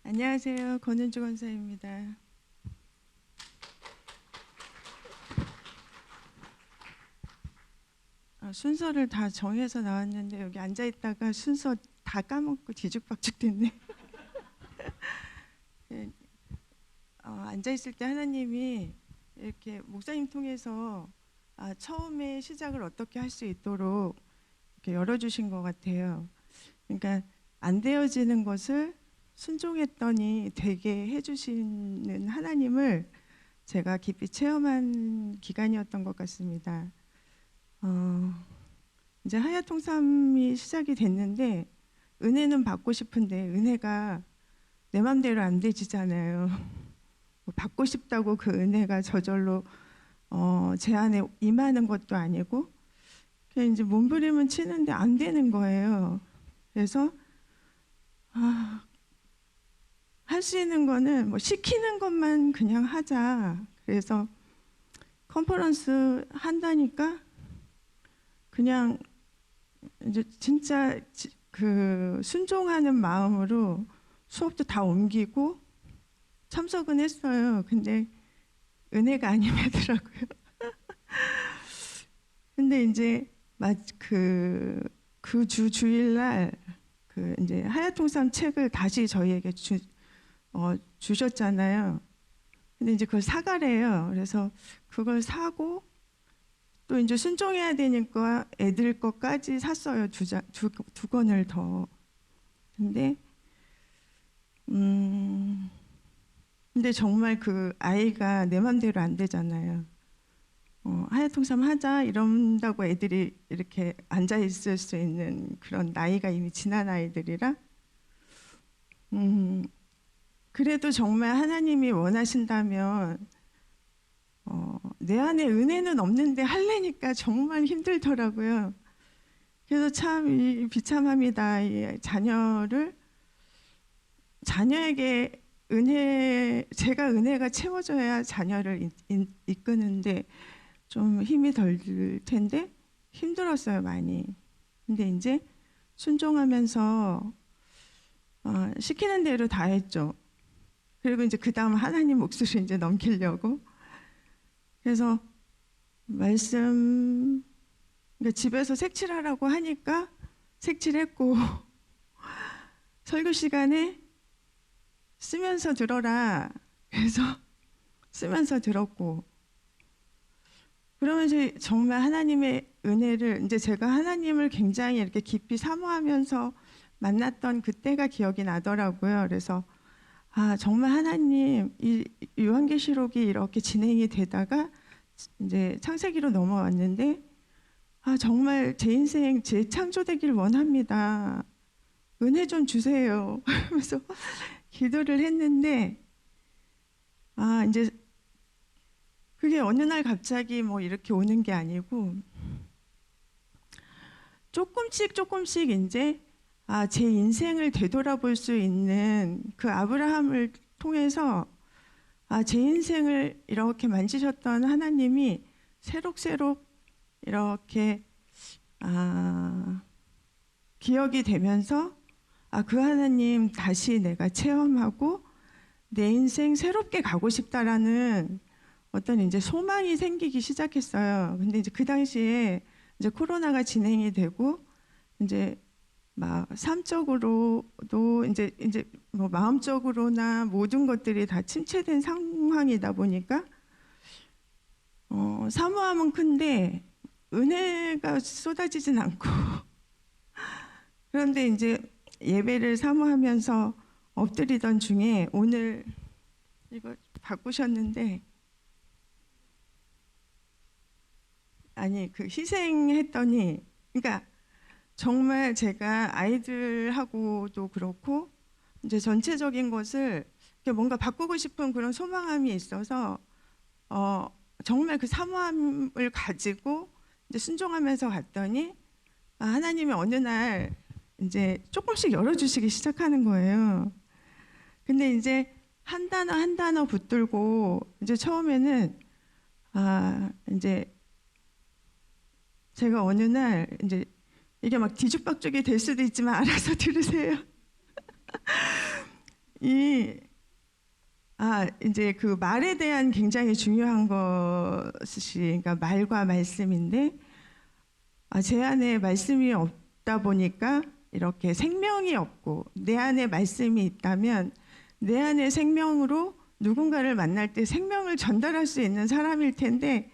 안녕하세요. 권은주 권사입니다. 순서를 다 정해서 나왔는데 여기 앉아 있다가 순서 다 까먹고 뒤죽박죽 됐네. 네, 앉아 있을 때 하나님이 이렇게 목사님 통해서 처음에 시작을 어떻게 할 수 있도록 이렇게 열어주신 것 같아요. 그러니까 안 되어지는 것을 순종했더니 되게 해주시는 하나님을 제가 깊이 체험한 기간이었던 것 같습니다. 이제 하야통삼이 시작이 됐는데 은혜는 받고 싶은데 은혜가 내 맘대로 안 되지잖아요. 받고 싶다고 그 은혜가 저절로 제 안에 임하는 것도 아니고 그냥 이제 몸부림은 치는데 안 되는 거예요. 그래서 할 수 있는 거는 뭐 시키는 것만 그냥 하자. 그래서 컨퍼런스 한다니까 그냥 이제 진짜 그 순종하는 마음으로 수업도 다 옮기고 참석은 했어요. 근데 은혜가 안 임하더라고요. 근데 이제 그 주일날 그 이제 하야통삼 책을 다시 저희에게 주셨잖아요. 근데 이제 그걸 사가래요. 그래서 그걸 사고 또 이제 순종해야 되니까 애들 것까지 샀어요. 두 권을 더. 근데 근데 정말 그 아이가 내 맘대로 안 되잖아요. 하야통삼 하자 이런다고 애들이 이렇게 앉아 있을 수 있는 그런 나이가 이미 지난 아이들이라 그래도 정말 하나님이 원하신다면 내 안에 은혜는 없는데 할래니까 정말 힘들더라고요. 그래서 참 비참합니다. 이 자녀에게 제가 은혜가 채워져야 자녀를 이끄는데 좀 힘이 덜 들 텐데 힘들었어요, 많이. 근데 이제 순종하면서 시키는 대로 다 했죠. 그리고 이제 그 다음 하나님 몫을 이제 넘기려고. 그래서 그러니까 집에서 색칠하라고 하니까 색칠했고 설교 시간에 쓰면서 들어라. 그래서 쓰면서 들었고 그러면서 정말 하나님의 은혜를 이제 제가 하나님을 굉장히 이렇게 깊이 사모하면서 만났던 그때가 기억이 나더라고요. 그래서 정말 하나님 이 요한계시록이 이렇게 진행이 되다가 이제 창세기로 넘어왔는데 정말 제 인생 재창조되길 원합니다. 은혜 좀 주세요. 그래서 기도를 했는데 이제 그게 어느 날 갑자기 뭐 이렇게 오는 게 아니고 조금씩 이제 제 인생을 되돌아볼 수 있는 그 아브라함을 통해서 제 인생을 이렇게 만지셨던 하나님이 새록새록 이렇게 기억이 되면서 그 하나님 다시 내가 체험하고 내 인생 새롭게 가고 싶다라는 어떤 이제 소망이 생기기 시작했어요. 근데 이제 그 당시에 이제 코로나가 진행이 되고 이제 막 삶적으로도 이제 뭐 마음적으로나 모든 것들이 다 침체된 상황이다 보니까 사모함은 큰데 은혜가 쏟아지진 않고 그런데 이제 예배를 사모하면서 엎드리던 중에 오늘 이거 바꾸셨는데 그 희생했더니 그러니까 정말 제가 아이들하고도 그렇고 이제 전체적인 것을 뭔가 바꾸고 싶은 그런 소망함이 있어서 정말 그 사모함을 가지고 이제 순종하면서 갔더니 하나님이 어느 날 이제 조금씩 열어주시기 시작하는 거예요. 근데 이제 한 단어 붙들고 이제 처음에는 이제 제가 어느 날 이제 이게 막 뒤죽박죽이 될 수도 있지만 알아서 들으세요. 이제 그 말에 대한 굉장히 중요한 것이, 그러니까 말과 말씀인데, 제 안에 말씀이 없다 보니까 이렇게 생명이 없고, 내 안에 말씀이 있다면 내 안에 생명으로 누군가를 만날 때 생명을 전달할 수 있는 사람일 텐데,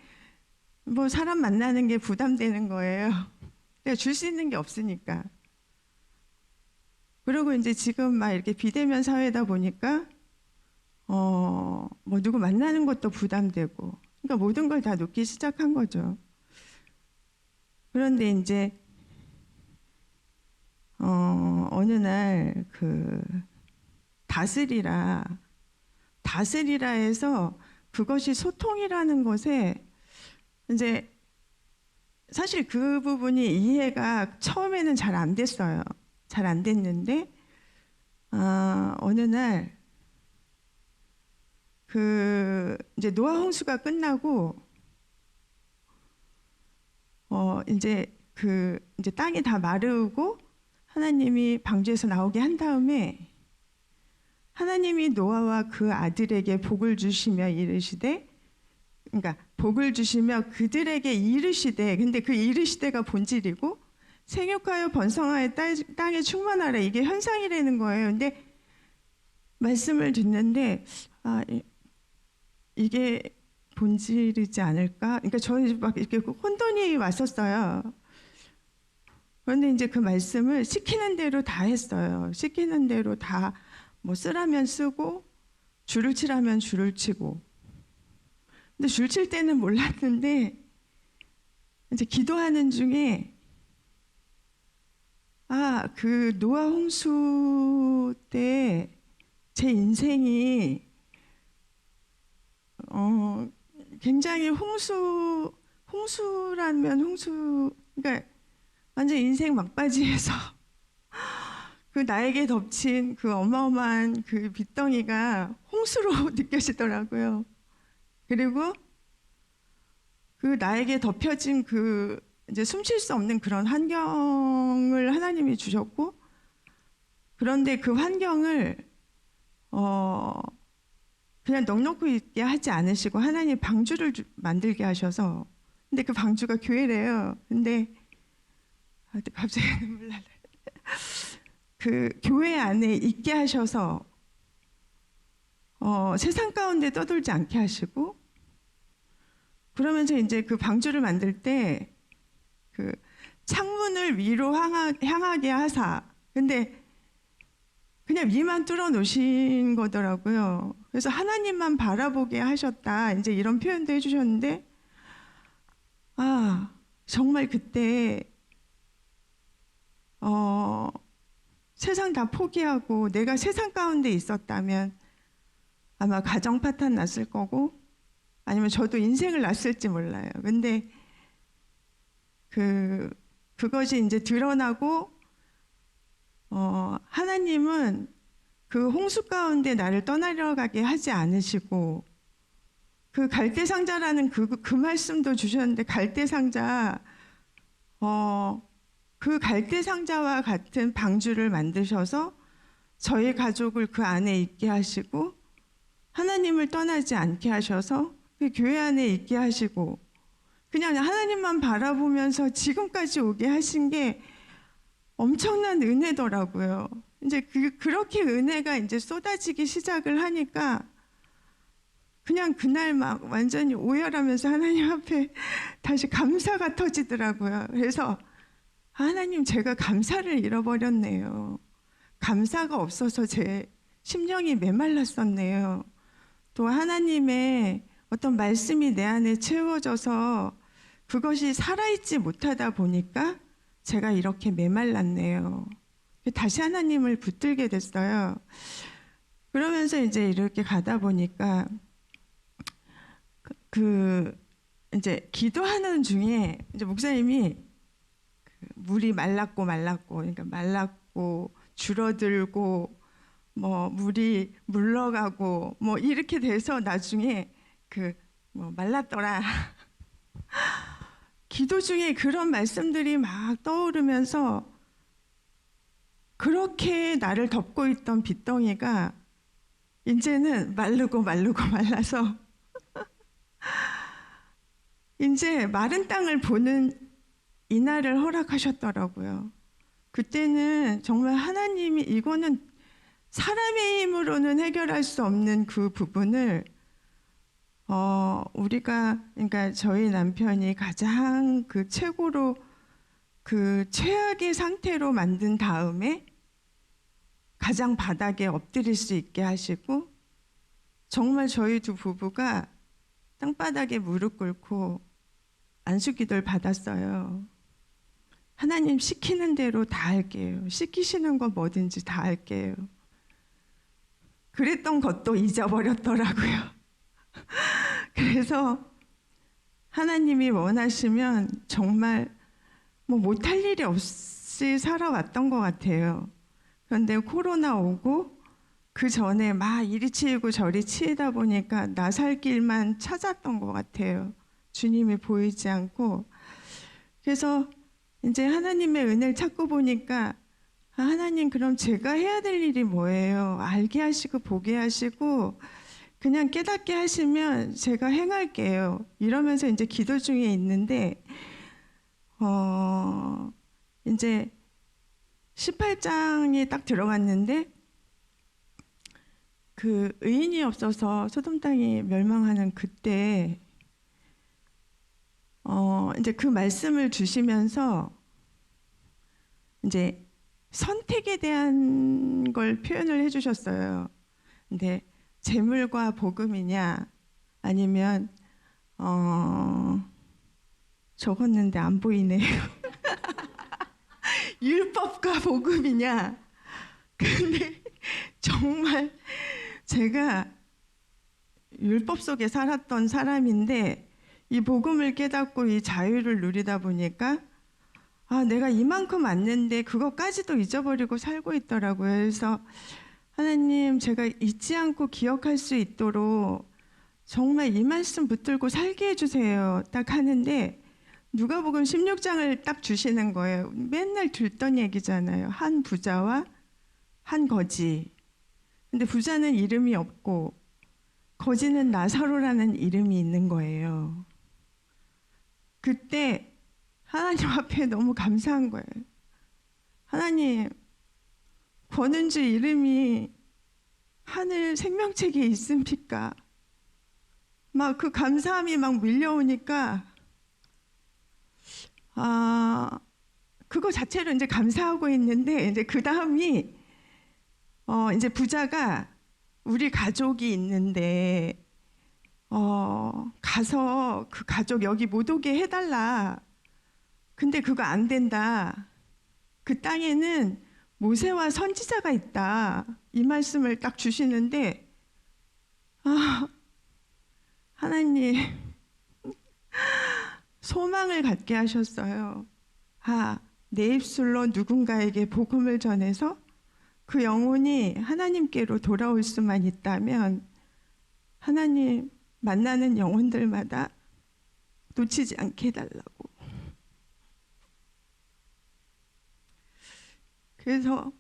뭐 사람 만나는 게 부담되는 거예요. 내가 줄 수 있는 게 없으니까. 그리고 이제 지금 막 이렇게 비대면 사회다 보니까 뭐 누구 만나는 것도 부담되고, 그러니까 모든 걸 다 놓기 시작한 거죠. 그런데 이제 어느 날 그 다스리라 해서 그것이 소통이라는 것에 이제 사실 그 부분이 이해가 처음에는 잘 안 됐어요. 잘 안 됐는데 어느 날 그 이제 노아 홍수가 끝나고 이제 이제 땅이 다 마르고 하나님이 방주에서 나오게 한 다음에 하나님이 노아와 그 아들에게 복을 주시며 이르시되, 그러니까 복을 주시며 그들에게 이르시되, 근데 그 이르시되가 본질이고 생육하여 번성하여 땅에 충만하라, 이게 현상이라는 거예요. 근데 말씀을 듣는데 이게 본질이지 않을까? 그러니까 저는 막 이렇게 혼돈이 왔었어요. 그런데 이제 그 말씀을 시키는 대로 다 했어요. 시키는 대로 다 뭐 쓰라면 쓰고 줄을 치라면 줄을 치고. 근데 줄 칠 때는 몰랐는데 이제 기도하는 중에 그 노아 홍수 때 제 인생이 굉장히 홍수라면 그러니까 완전 인생 막바지에서 그 나에게 덮친 그 어마어마한 그 빚덩이가 홍수로 느껴지더라고요. 그리고 그 나에게 덮여진 그 이제 숨쉴 수 없는 그런 환경을 하나님이 주셨고, 그런데 그 환경을 그냥 넉넉히 있게 하지 않으시고 하나님 방주를 만들게 하셔서, 근데 그 방주가 교회래요. 근데 갑자기 눈물 나네. 그 교회 안에 있게 하셔서 세상 가운데 떠돌지 않게 하시고, 그러면서 이제 그 방주를 만들 때 그 창문을 위로 향하게 하사, 근데 그냥 위만 뚫어 놓으신 거더라고요. 그래서 하나님만 바라보게 하셨다, 이제 이런 표현도 해주셨는데, 정말 그때 세상 다 포기하고 내가 세상 가운데 있었다면 아마 가정 파탄 났을 거고, 아니면 저도 인생을 났을지 몰라요. 근데 그것이 이제 드러나고, 하나님은 그 홍수 가운데 나를 떠나려가게 하지 않으시고, 그 갈대상자라는 그 말씀도 주셨는데, 갈대상자, 그 갈대상자와 같은 방주를 만드셔서 저희 가족을 그 안에 있게 하시고, 하나님을 떠나지 않게 하셔서 그 교회 안에 있게 하시고, 그냥 하나님만 바라보면서 지금까지 오게 하신 게 엄청난 은혜더라고요. 이제 그렇게 은혜가 이제 쏟아지기 시작을 하니까 그냥 그날 막 완전히 오열하면서 하나님 앞에 다시 감사가 터지더라고요. 그래서 하나님, 제가 감사를 잃어버렸네요. 감사가 없어서 제 심령이 메말랐었네요. 또 하나님의 어떤 말씀이 내 안에 채워져서 그것이 살아있지 못하다 보니까 제가 이렇게 메말랐네요. 다시 하나님을 붙들게 됐어요. 그러면서 이제 이렇게 가다 보니까 이제 기도하는 중에 이제 목사님이 물이 말랐고 그러니까 말랐고 줄어들고 뭐 물이 물러가고 뭐 이렇게 돼서 나중에 뭐 말랐더라. 기도 중에 그런 말씀들이 막 떠오르면서 그렇게 나를 덮고 있던 빚덩이가 이제는 마르고 말라서 이제 마른 땅을 보는 이날을 허락하셨더라고요. 그때는 정말 하나님이 이거는 사람의 힘으로는 해결할 수 없는 그 부분을 우리가, 그러니까 저희 남편이 가장 그 최고로 그 최악의 상태로 만든 다음에 가장 바닥에 엎드릴 수 있게 하시고, 정말 저희 두 부부가 땅바닥에 무릎 꿇고 안수기도를 받았어요. 하나님 시키는 대로 다 할게요. 시키시는 거 뭐든지 다 할게요. 그랬던 것도 잊어버렸더라고요. 그래서 하나님이 원하시면 정말 뭐 못할 일이 없이 살아왔던 것 같아요. 그런데 코로나 오고 그 전에 막 이리 치이고 저리 치이다 보니까 나 살 길만 찾았던 것 같아요. 주님이 보이지 않고. 그래서 이제 하나님의 은혜를 찾고 보니까 하나님, 그럼 제가 해야 될 일이 뭐예요? 알게 하시고 보게 하시고 그냥 깨닫게 하시면 제가 행할게요. 이러면서 이제 기도 중에 있는데 이제 18장이 딱 들어갔는데 그 의인이 없어서 소돔 땅이 멸망하는 그때 이제 그 말씀을 주시면서 이제 선택에 대한 걸 표현을 해주셨어요. 근데 재물과 복음이냐 아니면 적었는데 안 보이네요. 율법과 복음이냐. 근데 정말 제가 율법 속에 살았던 사람인데 이 복음을 깨닫고 이 자유를 누리다 보니까 내가 이만큼 왔는데 그것까지도 잊어버리고 살고 있더라고요. 그래서 하나님, 제가 잊지 않고 기억할 수 있도록 정말 이 말씀 붙들고 살게 해주세요. 딱 하는데 누가복음 16장을 딱 주시는 거예요. 맨날 듣던 얘기잖아요. 한 부자와 한 거지. 근데 부자는 이름이 없고 거지는 나사로라는 이름이 있는 거예요. 그때 하나님 앞에 너무 감사한 거예요. 하나님, 권은주 이름이 하늘 생명책에 있습니까? 막 그 감사함이 막 밀려오니까 그거 자체로 이제 감사하고 있는데 이제 그 다음이 이제 부자가 우리 가족이 있는데 가서 그 가족 여기 못 오게 해달라. 근데 그거 안 된다. 그 땅에는 모세와 선지자가 있다. 이 말씀을 딱 주시는데 하나님 소망을 갖게 하셨어요. 내 입술로 누군가에게 복음을 전해서 그 영혼이 하나님께로 돌아올 수만 있다면 하나님 만나는 영혼들마다 놓치지 않게 해달라고. 그래서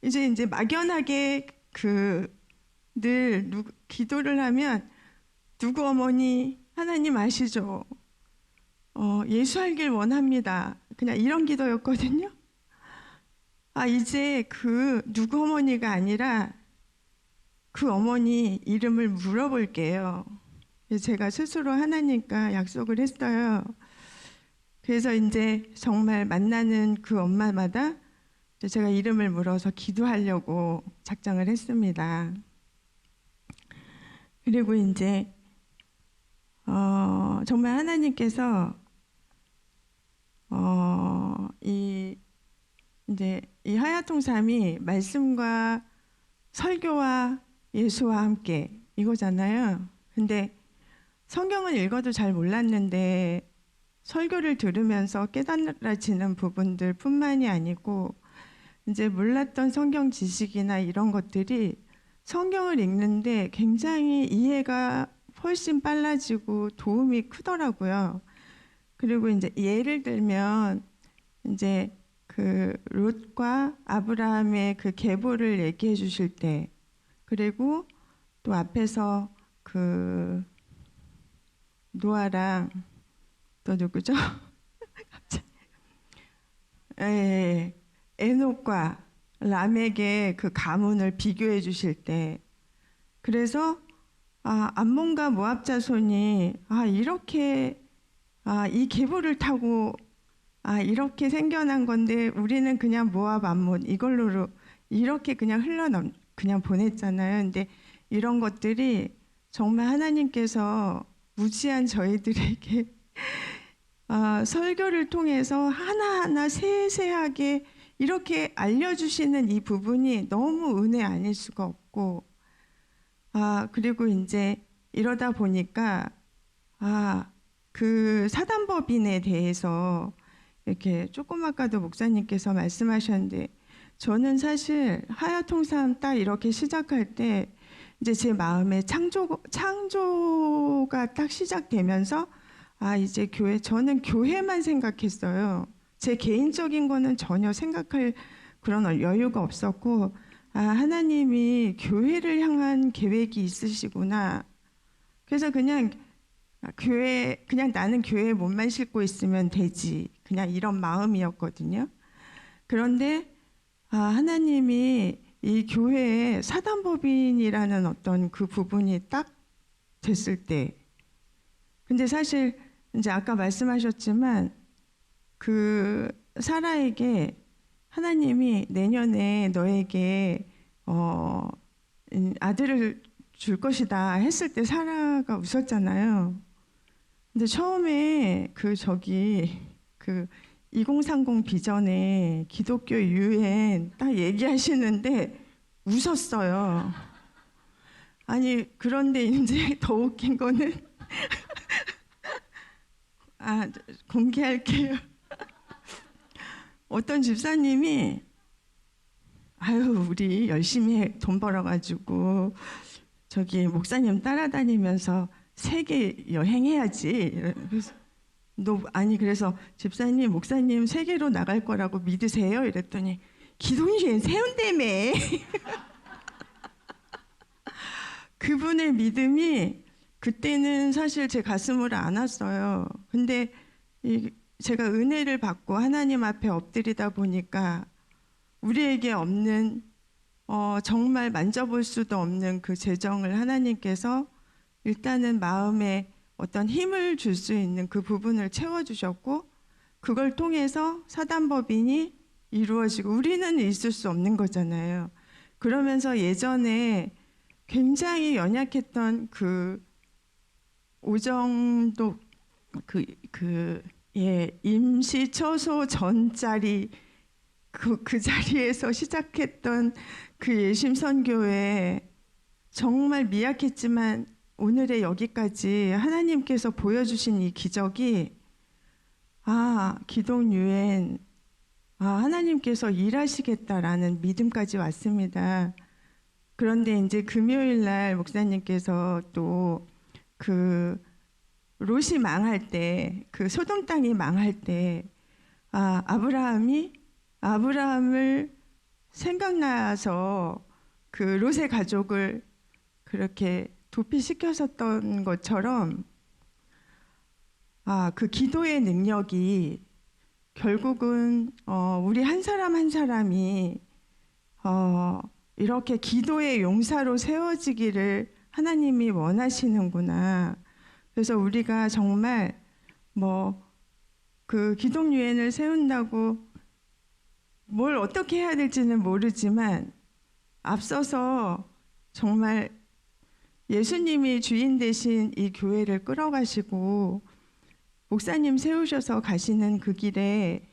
이제 막연하게 늘 기도를 하면 누구 어머니 하나님 아시죠? 예수하길 원합니다. 그냥 이런 기도였거든요. 이제 그 누구 어머니가 아니라 그 어머니 이름을 물어볼게요. 제가 스스로 하나님과 약속을 했어요. 그래서 이제 정말 만나는 그 엄마마다 제가 이름을 물어서 기도하려고 작정을 했습니다. 그리고 이제 정말 하나님께서 이제 이 하야통삼이 말씀과 설교와 예수와 함께 이거잖아요. 근데 성경을 읽어도 잘 몰랐는데 설교를 들으면서 깨달아지는 부분들 뿐만이 아니고 이제 몰랐던 성경 지식이나 이런 것들이 성경을 읽는데 굉장히 이해가 훨씬 빨라지고 도움이 크더라고요. 그리고 이제 예를 들면 이제 그 롯과 아브라함의 그 계보를 얘기해 주실 때, 그리고 또 앞에서 그 노아랑 또 누구죠? 갑자기. 예, 에녹과 람에게 그 가문을 비교해 주실 때, 그래서 암몬과 모압 자손이 이렇게 이 계보를 타고 이렇게 생겨난 건데 우리는 그냥 모압 암몬 이걸로 이렇게 그냥 그냥 보냈잖아요. 근데 이런 것들이 정말 하나님께서 무지한 저희들에게 설교를 통해서 하나하나 세세하게 이렇게 알려주시는 이 부분이 너무 은혜 아닐 수가 없고, 그리고 이제 이러다 보니까 그 사단법인에 대해서 이렇게 조금 아까도 목사님께서 말씀하셨는데, 저는 사실 하야통삼 딱 이렇게 시작할 때 이제 제 마음에 창조가 딱 시작되면서 이제 저는 교회만 생각했어요. 제 개인적인 거는 전혀 생각할 그런 여유가 없었고, 하나님이 교회를 향한 계획이 있으시구나. 그래서 그냥 그냥 나는 교회에 몸만 싣고 있으면 되지. 그냥 이런 마음이었거든요. 그런데 하나님이 이 교회에 사단법인이라는 어떤 그 부분이 딱 됐을 때, 근데 사실 이제 아까 말씀하셨지만 그 사라에게 하나님이 내년에 너에게 아들을 줄 것이다 했을 때 사라가 웃었잖아요. 근데 처음에 그 2030 비전에 기독교 유엔 딱 얘기하시는데 웃었어요. 아니 그런데 이제 더 웃긴 거는 공개할게요. 어떤 집사님이 우리 열심히 돈 벌어가지고 저기 목사님 따라다니면서 세계 여행해야지. 그래서 그래서 집사님 목사님 세계로 나갈 거라고 믿으세요? 이랬더니 기독유엔 세운다며. 그분의 믿음이 그때는 사실 제 가슴을 안았어요. 근데 제가 은혜를 받고 하나님 앞에 엎드리다 보니까 우리에게 없는 정말 만져볼 수도 없는 그 재정을 하나님께서 일단은 마음에 어떤 힘을 줄 수 있는 그 부분을 채워주셨고, 그걸 통해서 사단법인이 이루어지고 우리는 있을 수 없는 거잖아요. 그러면서 예전에 굉장히 연약했던 그 오정도 임시 처소 전자리 그 자리에서 시작했던 그 예심선교회, 정말 미약했지만 오늘의 여기까지 하나님께서 보여주신 이 기적이 기독유엔 하나님께서 일하시겠다라는 믿음까지 왔습니다. 그런데 이제 금요일 날 목사님께서 또 그 롯이 망할 때, 그 소돔 땅이 망할 때 아브라함을 생각나서 그 롯의 가족을 그렇게 도피시켰었던 것처럼 그 기도의 능력이 결국은 우리 한 사람 한 사람이 이렇게 기도의 용사로 세워지기를 하나님이 원하시는구나. 그래서 우리가 정말 그 기독유엔을 세운다고 뭘 어떻게 해야 될지는 모르지만 앞서서 정말 예수님이 주인 되신 이 교회를 끌어가시고 목사님 세우셔서 가시는 그 길에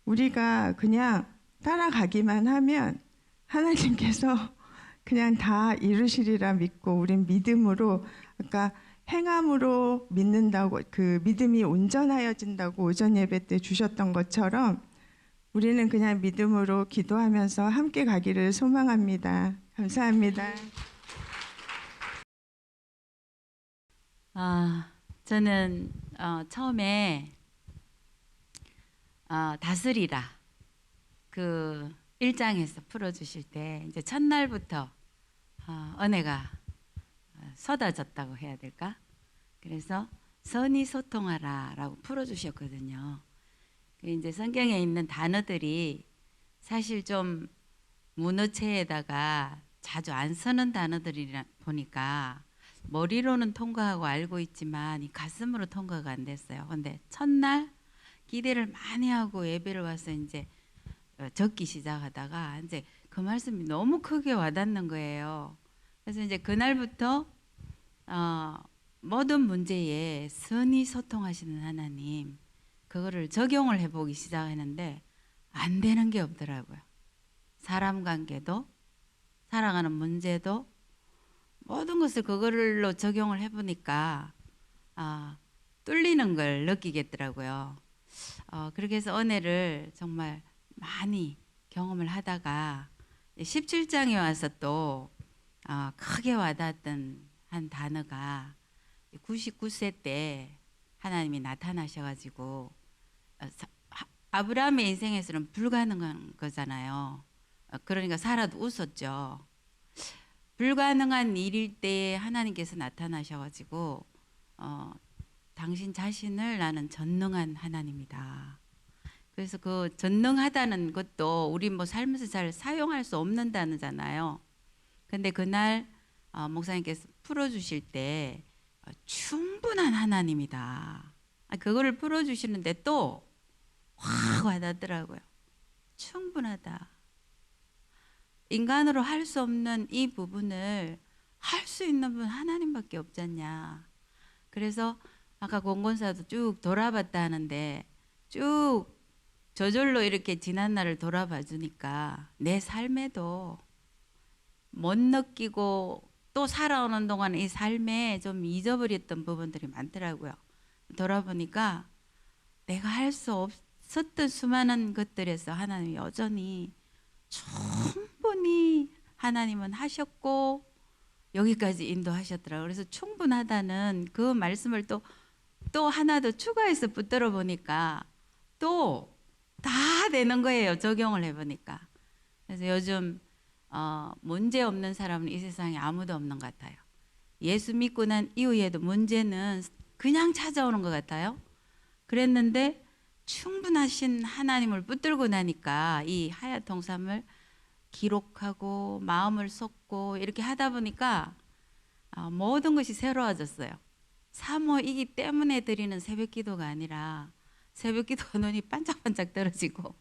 우리가 그냥 따라가기만 하면 하나님께서 그냥 다 이루시리라 믿고, 우린 믿음으로, 아까 행함으로 믿는다고, 그 믿음이 온전하여진다고 오전 예배 때 주셨던 것처럼 우리는 그냥 믿음으로 기도하면서 함께 가기를 소망합니다. 감사합니다. 저는 처음에 다스리라 그 1장에서 풀어주실 때 이제 첫날부터 은혜가 쏟아졌다고 해야 될까? 그래서 선히 소통하라라고 풀어주셨거든요. 이제 성경에 있는 단어들이 사실 좀 문어체에다가 자주 안 쓰는 단어들이라 보니까 머리로는 통과하고 알고 있지만 이 가슴으로 통과가 안 됐어요. 근데 첫날 기대를 많이 하고 예배를 와서 이제 적기 시작하다가 이제 그 말씀이 너무 크게 와닿는 거예요. 그래서 이제 그날부터 모든 문제에 선히 소통하시는 하나님, 그거를 적용을 해보기 시작했는데 안 되는 게 없더라고요. 사람 관계도, 살아가는 문제도 모든 것을 그걸로 적용을 해보니까 뚫리는 걸 느끼겠더라고요. 그렇게 해서 은혜를 정말 많이 경험을 하다가 17장에 와서 또 크게 와닿았던 한 단어가 99세 때 하나님이 나타나셔가지고 아브라함의 인생에서는 불가능한 거잖아요. 그러니까 사라도 웃었죠. 불가능한 일일 때에 하나님께서 나타나셔가지고 당신 자신을 나는 전능한 하나님이다. 그래서 그 전능하다는 것도 우리 뭐 살면서 잘 사용할 수 없는 단어잖아요. 근데 그날 목사님께서 풀어주실 때 충분한 하나님이다. 그거를 풀어주시는데 또 확 와닿더라고요. 충분하다. 인간으로 할 수 없는 이 부분을 할 수 있는 분 하나님밖에 없잖냐. 그래서 아까 공건사도 쭉 돌아봤다 하는데 쭉 저절로 이렇게 지난 날을 돌아봐 주니까 내 삶에도 못 느끼고 또 살아오는 동안 이 삶에 좀 잊어버렸던 부분들이 많더라고요. 돌아보니까 내가 할 수 없었던 수많은 것들에서 하나님이 여전히 충분히 하나님은 하셨고 여기까지 인도하셨더라고요. 그래서 충분하다는 그 말씀을 또 하나 더 추가해서 붙들어 보니까 또 다 되는 거예요. 적용을 해보니까. 그래서 요즘 문제 없는 사람은 이 세상에 아무도 없는 것 같아요. 예수 믿고 난 이후에도 문제는 그냥 찾아오는 것 같아요. 그랬는데 충분하신 하나님을 붙들고 나니까 이 하야통삼을 기록하고 마음을 쏟고 이렇게 하다 보니까 모든 것이 새로워졌어요. 사모이기 때문에 드리는 새벽기도가 아니라 새벽기도 눈이 반짝반짝 떨어지고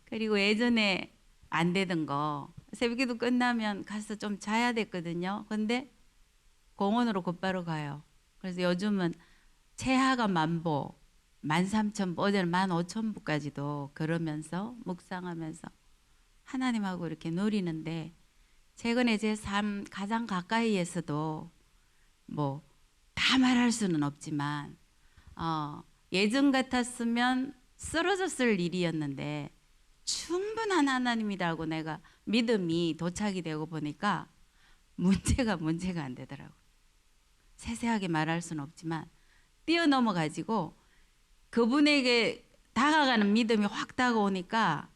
그리고 예전에 안 되던 거 새벽기도 끝나면 가서 좀 자야 됐거든요. 근데 공원으로 곧바로 가요. 그래서 요즘은 최하가 10,000보, 13,000보, 어제는 15,000보까지도 걸으면서 묵상하면서 하나님하고 이렇게 누리는데 최근에 제 삶 가장 가까이에서도 뭐 다 말할 수는 없지만 예전 같았으면 쓰러졌을 일이었는데 충분한 하나님이라고 내가 믿음이 도착이 되고 보니까 문제가 안 되더라고요. 세세하게 말할 수는 없지만 뛰어넘어 가지고 그분에게 다가가는 믿음이 확 다가오니까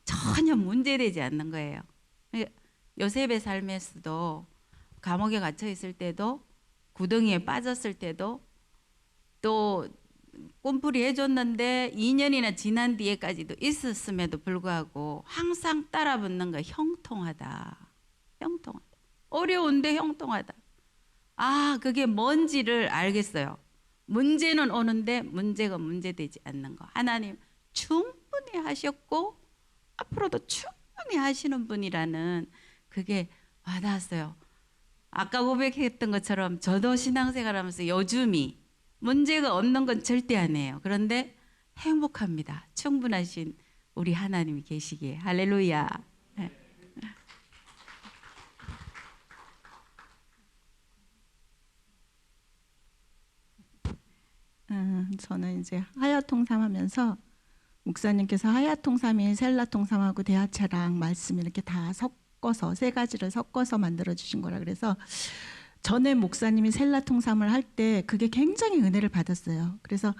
전혀 문제되지 않는 거예요. 요셉의 삶에서도 감옥에 갇혀 있을 때도 구덩이에 빠졌을 때도 또 꿈풀이 해줬는데 2년이나 지난 뒤에까지도 있었음에도 불구하고 항상 따라붙는 거 형통하다. 어려운데 형통하다. 그게 뭔지를 알겠어요. 문제는 오는데 문제가 문제되지 않는 거. 하나님 충분히 하셨고 앞으로도 충분히 하시는 분이라는 그게 와닿았어요. 아까 고백했던 것처럼 저도 신앙생활하면서 요즘이 문제가 없는 건 절대 아니에요. 그런데 행복합니다. 충분하신 우리 하나님이 계시기에. 할렐루야. 저는 이제 하야통삼하면서 목사님께서 하야통삼이 셀라통삼하고 대하차랑 말씀 이렇게 다 섞어서 세 가지를 섞어서 만들어 주신 거라 그래서 전에 목사님이 셀라통삼을 할 때 그게 굉장히 은혜를 받았어요. 그래서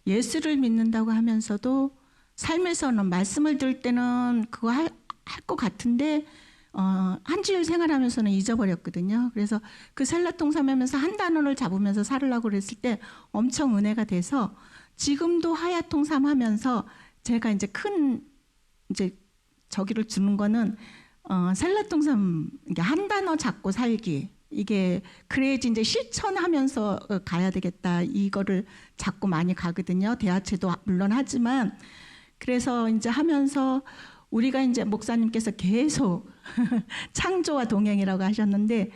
예수를 믿는다고 하면서도 삶에서는 말씀을 들을 때는 그거 할 것 같은데 한 주일 생활하면서는 잊어버렸거든요. 그래서 그 셀라통삼하면서 한 단원을 잡으면서 살으려고 그랬을 때 엄청 은혜가 돼서 지금도 하야통삼하면서 제가 이제 큰 이제 저기를 주는 거는 셀라통삼 한 단어 잡고 살기, 이게 그래야지 이제 실천하면서 가야 되겠다, 이거를 잡고 많이 가거든요. 대화체도 물론 하지만. 그래서 이제 하면서 우리가 이제 목사님께서 계속 창조와 동행이라고 하셨는데,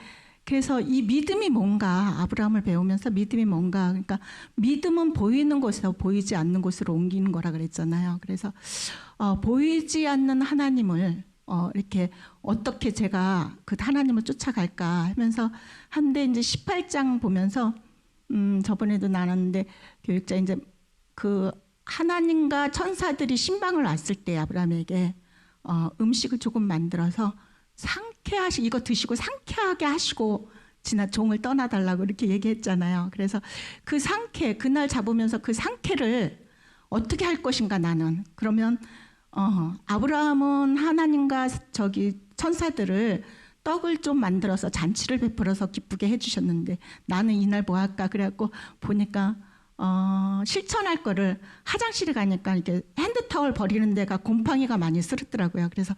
그래서 이 믿음이 뭔가, 아브라함을 배우면서 믿음이 뭔가, 그러니까 믿음은 보이는 곳에서 보이지 않는 곳으로 옮기는 거라 그랬잖아요. 그래서 보이지 않는 하나님을 이렇게 어떻게 제가 그 하나님을 쫓아갈까 하면서 한데, 이제 18장 보면서 저번에도 나눴는데, 교육자 이제 그 하나님과 천사들이 신방을 왔을 때 아브라함에게 음식을 조금 만들어서 상쾌하시, 이거 드시고 상쾌하게 하시고 종을 떠나달라고 이렇게 얘기했잖아요. 그래서 그 상쾌, 그날 잡으면서 그 상쾌를 어떻게 할 것인가 나는. 그러면 아브라함은 하나님과 저기 천사들을 떡을 좀 만들어서 잔치를 베풀어서 기쁘게 해주셨는데, 나는 이날 뭐 할까 그래갖고 보니까 실천할 거를, 화장실에 가니까 이렇게 핸드타월 버리는 데가 곰팡이가 많이 스르더라고요. 그래서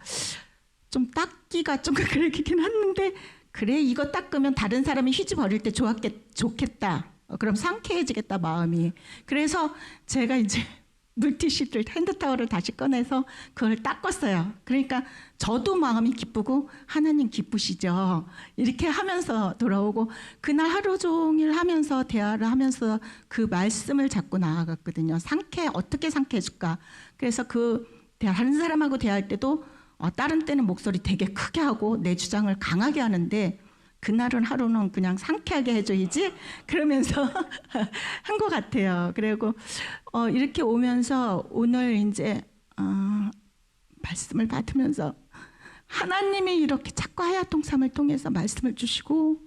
좀 닦기가 좀 그렇긴 했는데, 그래 이거 닦으면 다른 사람이 휴지 버릴 때 좋겠다. 그럼 상쾌해지겠다 마음이. 그래서 제가 이제 물티슈를, 핸드타월을 다시 꺼내서 그걸 닦았어요. 그러니까 저도 마음이 기쁘고 하나님 기쁘시죠. 이렇게 하면서 돌아오고, 그날 하루 종일 하면서 대화를 하면서 그 말씀을 잡고 나아갔거든요. 어떻게 상쾌해줄까. 그래서 다른 사람하고 대화할 때도 다른 때는 목소리 되게 크게 하고 내 주장을 강하게 하는데, 그날은 하루는 그냥 상쾌하게 해줘야지 그러면서 한 것 같아요. 그리고 이렇게 오면서 오늘 이제 말씀을 받으면서 하나님이 이렇게 자꾸 하야통삼을 통해서 말씀을 주시고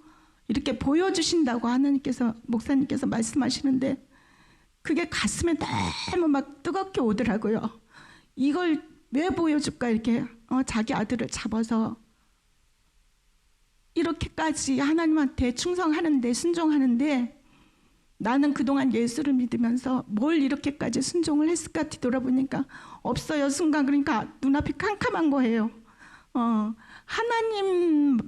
이렇게 보여주신다고 하나님께서, 목사님께서 말씀하시는데, 그게 가슴에 너무 막 뜨겁게 오더라고요. 이걸 왜 보여줄까, 이렇게 자기 아들을 잡아서 이렇게까지 하나님한테 충성하는데, 순종하는데, 나는 그동안 예수를 믿으면서 뭘 이렇게까지 순종을 했을까 뒤돌아보니까 없어요. 순간 그러니까 눈앞이 캄캄한 거예요. 하나님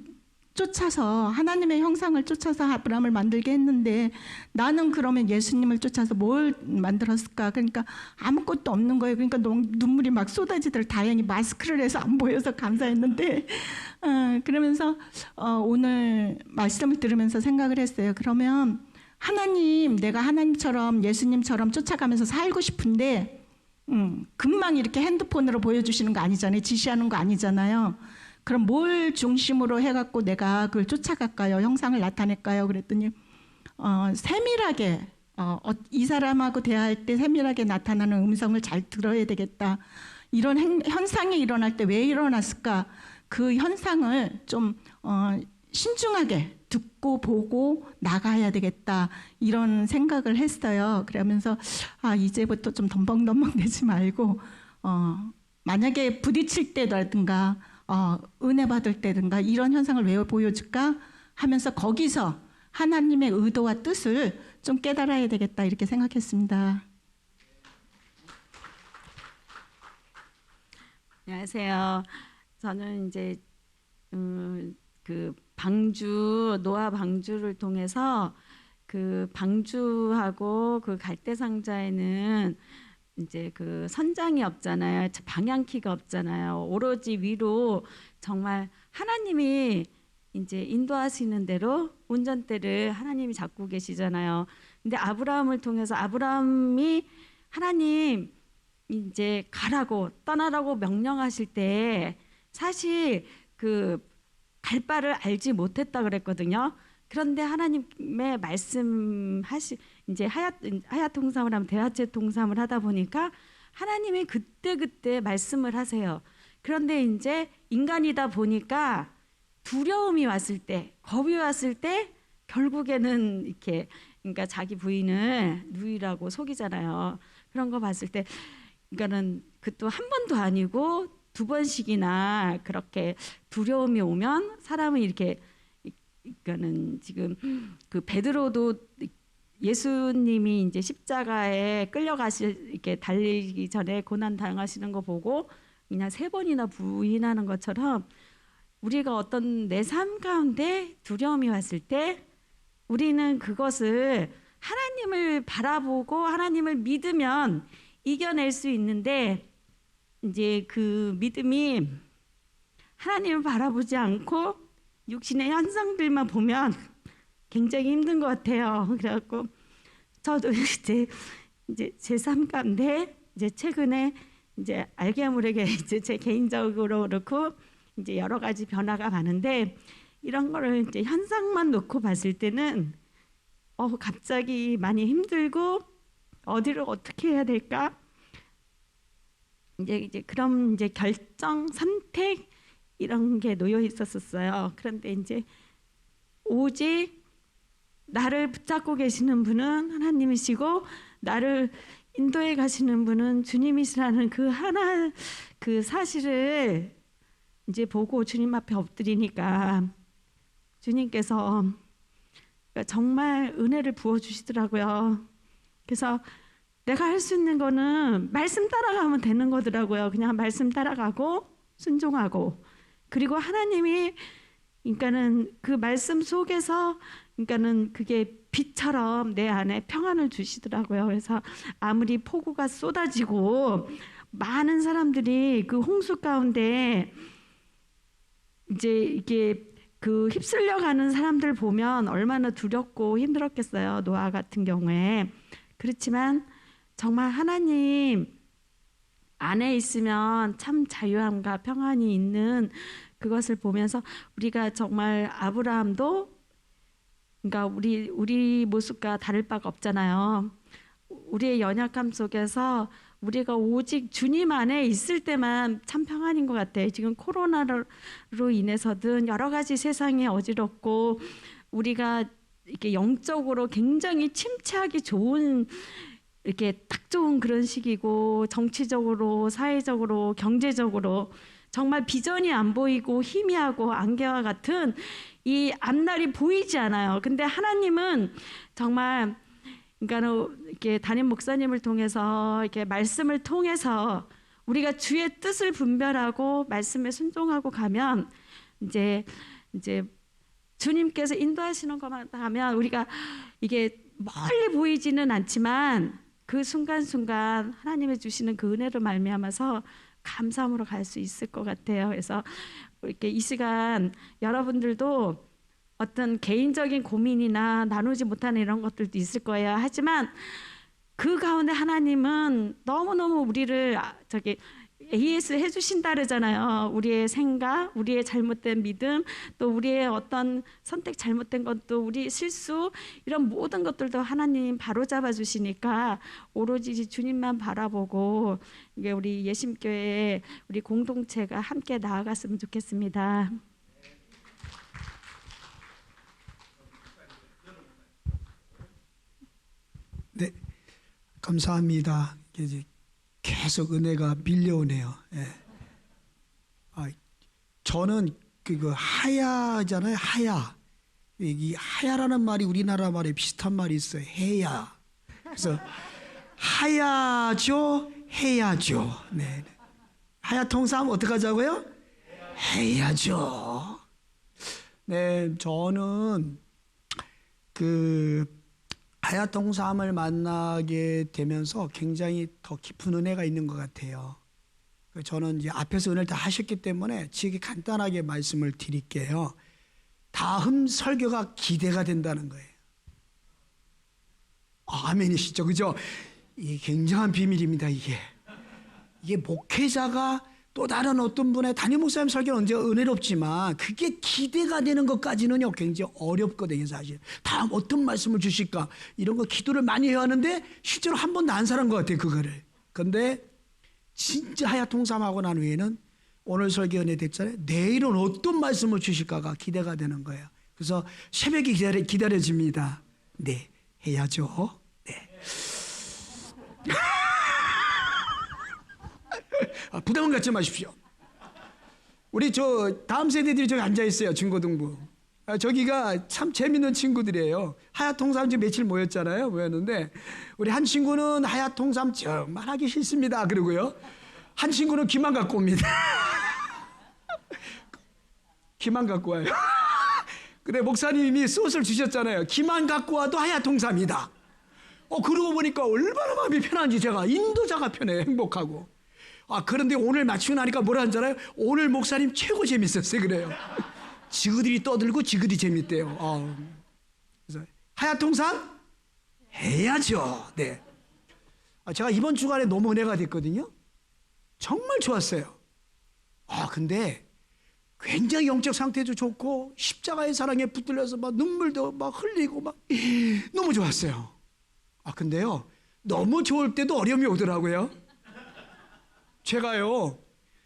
쫓아서, 하나님의 형상을 쫓아서 아브라함을 만들게 했는데, 나는 그러면 예수님을 쫓아서 뭘 만들었을까. 그러니까 아무것도 없는 거예요. 그러니까 눈물이 막 쏟아지더라고요. 다행히 마스크를 해서 안 보여서 감사했는데, 그러면서 오늘 말씀을 들으면서 생각을 했어요. 그러면 하나님, 내가 하나님처럼 예수님처럼 쫓아가면서 살고 싶은데 금방 이렇게 핸드폰으로 보여주시는 거 아니잖아요. 지시하는 거 아니잖아요. 그럼 뭘 중심으로 해갖고 내가 그걸 쫓아갈까요? 형상을 나타낼까요? 그랬더니 세밀하게 이 사람하고 대화할 때 세밀하게 나타나는 음성을 잘 들어야 되겠다. 이런 현상이 일어날 때 왜 일어났을까? 그 현상을 좀 신중하게 듣고 보고 나가야 되겠다, 이런 생각을 했어요. 그러면서 이제부터 좀 덤벙덤벙 되지 말고 만약에 부딪힐 때라든가 은혜 받을 때든가 이런 현상을 왜 보여줄까 하면서 거기서 하나님의 의도와 뜻을 좀 깨달아야 되겠다, 이렇게 생각했습니다. 안녕하세요. 저는 이제 그 노아 방주를 통해서 그 방주하고 그 갈대상자에는 이제 그 선장이 없잖아요. 방향키가 없잖아요. 오로지 위로 정말 하나님이 이제 인도하시는 대로 운전대를 하나님이 잡고 계시잖아요. 근데 아브라함을 통해서 아브라함이 하나님 이제 가라고, 떠나라고 명령하실 때 사실 그 갈 바를 알지 못했다 그랬거든요. 그런데 하나님의 이제 하야 통삼을 하면 대화체 통삼을 하다 보니까 하나님이 그때 말씀을 하세요. 그런데 이제 인간이다 보니까 두려움이 왔을 때, 겁이 왔을 때 결국에는 이렇게, 그러니까 자기 부인을 누이라고 속이잖아요. 그런 거 봤을 때 그러니까는 그것도 한 번도 아니고 두 번씩이나 그렇게 두려움이 오면 사람은 이렇게, 그러니까는 지금 그 베드로도 예수님이 이제 십자가에 이렇게 달리기 전에 고난 당하시는 거 보고 그냥 3번이나 부인하는 것처럼, 우리가 어떤 내 삶 가운데 두려움이 왔을 때 우리는 그것을 하나님을 바라보고 하나님을 믿으면 이겨낼 수 있는데, 이제 그 믿음이 하나님을 바라보지 않고 육신의 현상들만 보면 굉장히 힘든 것 같아요. 그래갖고 저도 이제 제 삶 가운데 이제 최근에 이제 알게 모르게 이제 제 개인적으로 그렇고 이제 여러 가지 변화가 많은데, 이런 거를 이제 현상만 놓고 봤을 때는 갑자기 많이 힘들고 어디를 어떻게 해야 될까? 이제 그런 이제 결정, 선택 이런 게 놓여 있었어요. 그런데 이제 오직 나를 붙잡고 계시는 분은 하나님이시고 나를 인도해 가시는 분은 주님이시라는 그 사실을 이제 보고 주님 앞에 엎드리니까 주님께서 정말 은혜를 부어 주시더라고요. 그래서 내가 할 수 있는 거는 말씀 따라가면 되는 거더라고요. 그냥 말씀 따라가고 순종하고, 그리고 하나님이 그러니까는 그 말씀 속에서 그러니까는 그게 빛처럼 내 안에 평안을 주시더라고요. 그래서 아무리 폭우가 쏟아지고 많은 사람들이 그 홍수 가운데 이제 이게 그 휩쓸려 가는 사람들 보면 얼마나 두렵고 힘들었겠어요. 노아 같은 경우에. 그렇지만 정말 하나님 안에 있으면 참 자유함과 평안이 있는 그것을 보면서 우리가 정말 아브라함도, 그러니까 우리 모습과 다를 바가 없잖아요. 우리의 연약함 속에서 우리가 오직 주님 안에 있을 때만 참 평안인 것 같아요. 지금 코로나로 인해서든 여러 가지 세상이 어지럽고 우리가 이렇게 영적으로 굉장히 침체하기 좋은, 이렇게 딱 좋은 그런 시기고, 정치적으로, 사회적으로, 경제적으로 정말 비전이 안 보이고 희미하고 안개와 같은 이 앞날이 보이지 않아요. 근데 하나님은 정말, 그러니까 이렇게 담임 목사님을 통해서 이렇게 말씀을 통해서 우리가 주의 뜻을 분별하고 말씀에 순종하고 가면 이제 주님께서 인도하시는 것만 하면 우리가 이게 멀리 보이지는 않지만 그 순간순간 하나님의 주시는 그 은혜로 말미암아서 감사함으로 갈 수 있을 것 같아요. 그래서 이렇게 이 시간 여러분들도 어떤 개인적인 고민이나 나누지 못하는 이런 것들도 있을 거예요. 하지만 그 가운데 하나님은 너무너무 우리를 AS 해주신다 그러잖아요. 우리의 생각, 우리의 잘못된 믿음, 또 우리의 어떤 선택 잘못된 것도, 우리 실수, 이런 모든 것들도 하나님 바로잡아 주시니까 오로지 주님만 바라보고 이게 우리 예심교회 우리 공동체가 함께 나아갔으면 좋겠습니다. 네, 감사합니다. 이제 계속 은혜가 밀려오네요. 예. 저는 그거 하야잖아요. 하야. 이 하야라는 말이 우리나라 말에 비슷한 말이 있어요. 해야. 그래서 하야죠, 해야죠. 네. 하야 통삼 어떻게 하자고요? 해야죠. 네, 저는 그 하야 통삼을 만나게 되면서 굉장히 더 깊은 은혜가 있는 것 같아요. 저는 이제 앞에서 은혜를 다 하셨기 때문에 지금 간단하게 말씀을 드릴게요. 다음 설교가 기대가 된다는 거예요. 아멘이시죠, 그죠? 이게 굉장한 비밀입니다. 이게 목회자가 또 다른 어떤 분의 담임 목사님 설교는 언제 은혜롭지만 그게 기대가 되는 것까지는요 굉장히 어렵거든요. 사실 다음 어떤 말씀을 주실까 이런 거 기도를 많이 해야 하는데 실제로 한 번도 안 살은 것 같아요 그거를. 근데 진짜 하야 통삼하고 난 후에는 오늘 설교 은혜 됐잖아요. 내일은 어떤 말씀을 주실까가 기대가 되는 거예요. 그래서 새벽이 기다려집니다. 네, 해야죠. 네. 부담은 갖지 마십시오. 우리 저 다음 세대들이 저기 앉아 있어요. 중고등부. 저기가 참 재밌는 친구들이에요. 하야통삼 지금 며칠 모였는데 우리 한 친구는 하야통삼 정말 하기 싫습니다. 그러고요. 한 친구는 귀만 갖고 옵니다. 귀만 갖고 와요. 근데 목사님이 소스를 주셨잖아요. 귀만 갖고 와도 하야통삼이다. 그러고 보니까 얼마나 마음이 편한지 제가 인도자가 편해요. 행복하고. 그런데 오늘 마치고 나니까 뭐라 하는 줄 알아요? 오늘 목사님 최고 재밌었어요. 그래요. 지그들이 떠들고 지그들이 재밌대요. 그래서 하야통삼 해야죠. 네. 제가 이번 주간에 너무 은혜가 됐거든요. 정말 좋았어요. 근데 굉장히 영적 상태도 좋고 십자가의 사랑에 붙들려서 막 눈물도 막 흘리고 막 너무 좋았어요. 근데요, 너무 좋을 때도 어려움이 오더라고요. 제가요,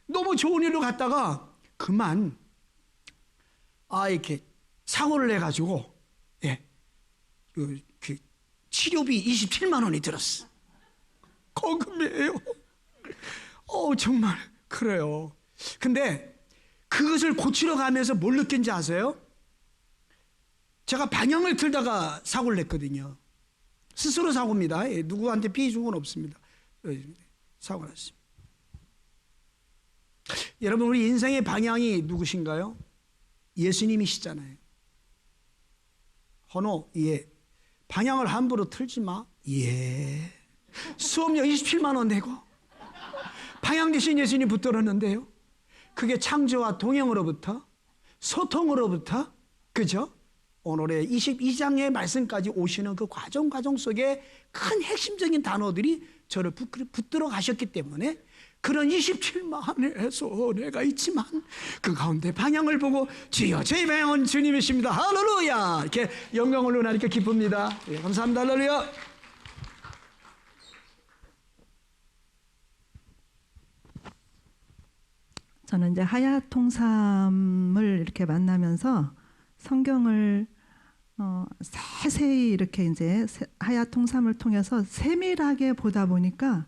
너무 좋은 일로 갔다가 그만 이렇게 사고를 내가지고 그 치료비 27만 원이 들었어. 거금이에요. 정말 그래요. 근데 그것을 고치러 가면서 뭘 느낀지 아세요? 제가 방향을 틀다가 사고를 냈거든요. 스스로 사고입니다. 누구한테 피해 준 건 없습니다. 사고가 났습니다. 여러분, 우리 인생의 방향이 누구신가요? 예수님이시잖아요. 헌호, 방향을 함부로 틀지 마. 수업료 27만 원 내고 방향 대신 예수님 붙들었는데요. 그게 창조와 동행으로부터 소통으로부터, 그죠? 오늘의 22장의 말씀까지 오시는 그 과정 속에 큰 핵심적인 단어들이 저를 붙들어 가셨기 때문에 그런 27만에서 내가 있지만 그 가운데 방향을 보고 주여 제 방향은 주님이십니다. 할렐루야. 이렇게 영광을 논하니까 기쁩니다. 감사합니다. 할렐루야. 저는 이제 하야통삼을 이렇게 만나면서 성경을 세세히 이렇게 이제 하야통삼을 통해서 세밀하게 보다 보니까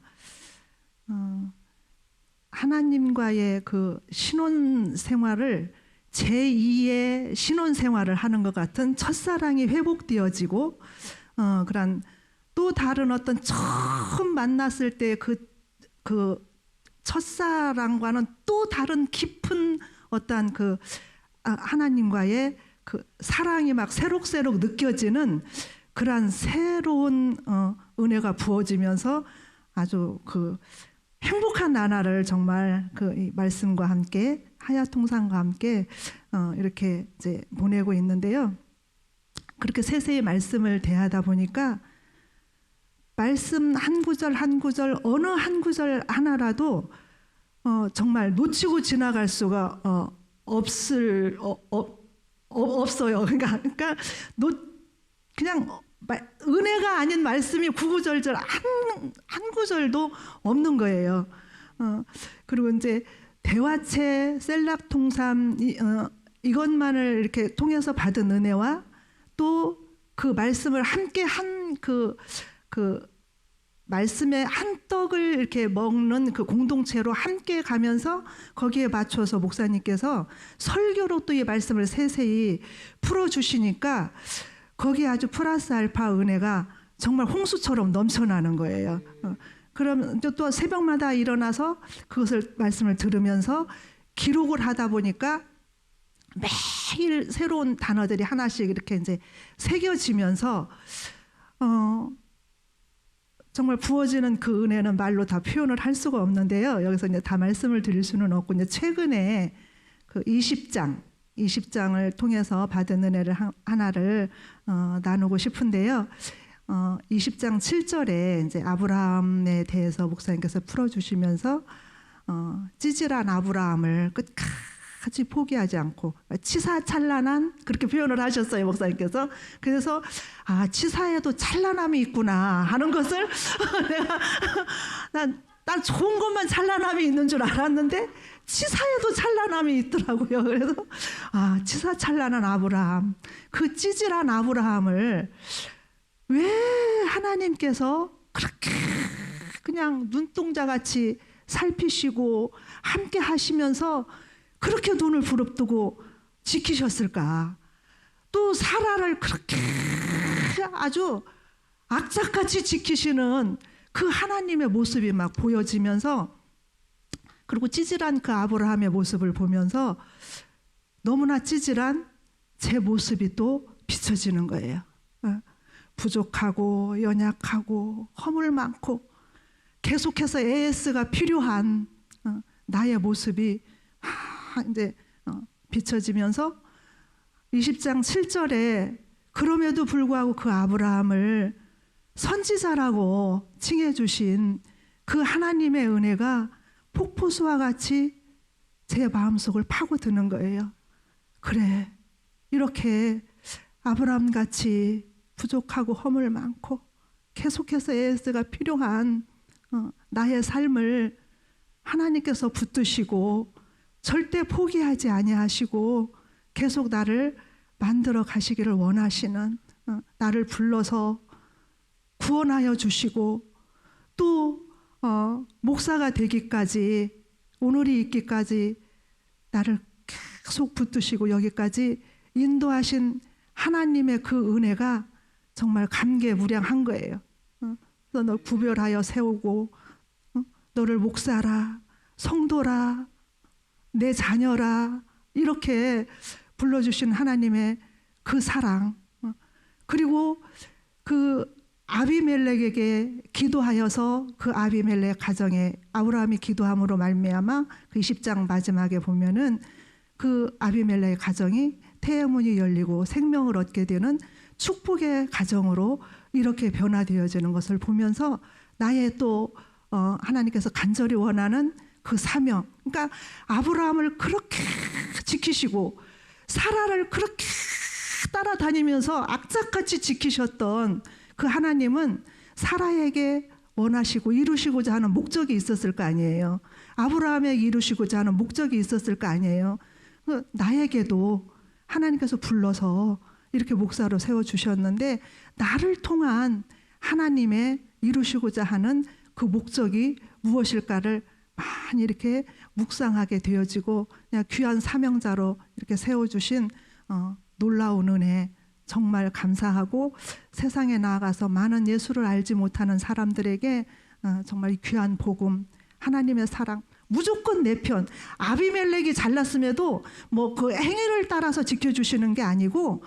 하나님과의 그 신혼 생활을 제2의 신혼 생활을 하는 것 같은 첫사랑이 회복되어지고 그런 또 다른 어떤 처음 만났을 때 그 첫사랑과는 또 다른 깊은 어떠한 그 하나님과의 그 사랑이 막 새록새록 느껴지는 그러한 새로운 은혜가 부어지면서 아주 그 행복한 나날을 정말 그 말씀과 함께 하야통삼과 함께 이렇게 이제 보내고 있는데요. 그렇게 세세히 말씀을 대하다 보니까 말씀 한 구절 한 구절 어느 한 구절 하나라도 정말 놓치고 지나갈 수가 없어요. 그러니까 그냥 은혜가 아닌 말씀이 구구절절 한 구절도 없는 거예요. 그리고 이제 대화체, 셀락통삼 이것만을 이렇게 통해서 받은 은혜와 또 그 말씀을 함께 한 그 말씀의 한 떡을 이렇게 먹는 그 공동체로 함께 가면서 거기에 맞춰서 목사님께서 설교로 또 이 말씀을 세세히 풀어주시니까 거기에 아주 플러스 알파 은혜가 정말 홍수처럼 넘쳐나는 거예요. 그러면 또 새벽마다 일어나서 그것을 말씀을 들으면서 기록을 하다 보니까 매일 새로운 단어들이 하나씩 이렇게 이제 새겨지면서 정말 부어지는 그 은혜는 말로 다 표현을 할 수가 없는데요. 여기서 이제 다 말씀을 드릴 수는 없고 이제 최근에 그 20장을 통해서 받은 은혜를 하나를 나누고 싶은데요. 20장 7절에 이제 아브라함에 대해서 목사님께서 풀어주시면서 찌질한 아브라함을 끝까지 포기하지 않고 치사찬란한 그렇게 표현을 하셨어요, 목사님께서. 그래서 치사에도 찬란함이 있구나 하는 것을 난 좋은 것만 찬란함이 있는 줄 알았는데 치사에도 찬란함이 있더라고요. 그래서 치사찬란한 아브라함, 그 찌질한 아브라함을 왜 하나님께서 그렇게 그냥 눈동자같이 살피시고 함께 하시면서 그렇게 눈을 부릅뜨고 지키셨을까? 또 사라를 그렇게 아주 악착같이 지키시는 그 하나님의 모습이 막 보여지면서, 그리고 찌질한 그 아브라함의 모습을 보면서 너무나 찌질한 제 모습이 또 비춰지는 거예요. 부족하고 연약하고 허물 많고 계속해서 AS가 필요한 나의 모습이 이제 비춰지면서 20장 7절에 그럼에도 불구하고 그 아브라함을 선지자라고 칭해 주신 그 하나님의 은혜가 폭포수와 같이 제 마음속을 파고드는 거예요. 그래, 이렇게 아브라함 같이 부족하고 허물 많고 계속해서 AS가 필요한 나의 삶을 하나님께서 붙드시고 절대 포기하지 아니하시고 계속 나를 만들어 가시기를 원하시는, 나를 불러서 구원하여 주시고 또 목사가 되기까지, 오늘이 있기까지 나를 계속 붙드시고 여기까지 인도하신 하나님의 그 은혜가 정말 감개무량한 거예요. 그래서 널 구별하여 세우고 너를 목사라, 성도라, 내 자녀라 이렇게 불러주신 하나님의 그 사랑, 그리고 그 아비멜렉에게 기도하여서 그 아비멜렉 가정에 아브라함이 기도함으로 말미암아 그 20장 마지막에 보면은 그 아비멜렉 가정이 태문이 열리고 생명을 얻게 되는 축복의 가정으로 이렇게 변화되어지는 것을 보면서 나의 또 하나님께서 간절히 원하는 그 사명, 그러니까 아브라함을 그렇게 지키시고 사라를 그렇게 따라다니면서 악착같이 지키셨던 그 하나님은 사라에게 원하시고 이루시고자 하는 목적이 있었을 거 아니에요. 아브라함에게 이루시고자 하는 목적이 있었을 거 아니에요. 나에게도 하나님께서 불러서 이렇게 목사로 세워주셨는데 나를 통한 하나님의 이루시고자 하는 그 목적이 무엇일까를 많이 이렇게 묵상하게 되어지고 그냥 귀한 사명자로 이렇게 세워주신 놀라운 은혜 정말 감사하고, 세상에 나아가서 많은 예수를 알지 못하는 사람들에게 정말 귀한 복음, 하나님의 사랑 무조건 내 편, 아비멜렉이 잘났음에도 뭐 그 행위를 따라서 지켜주시는 게 아니고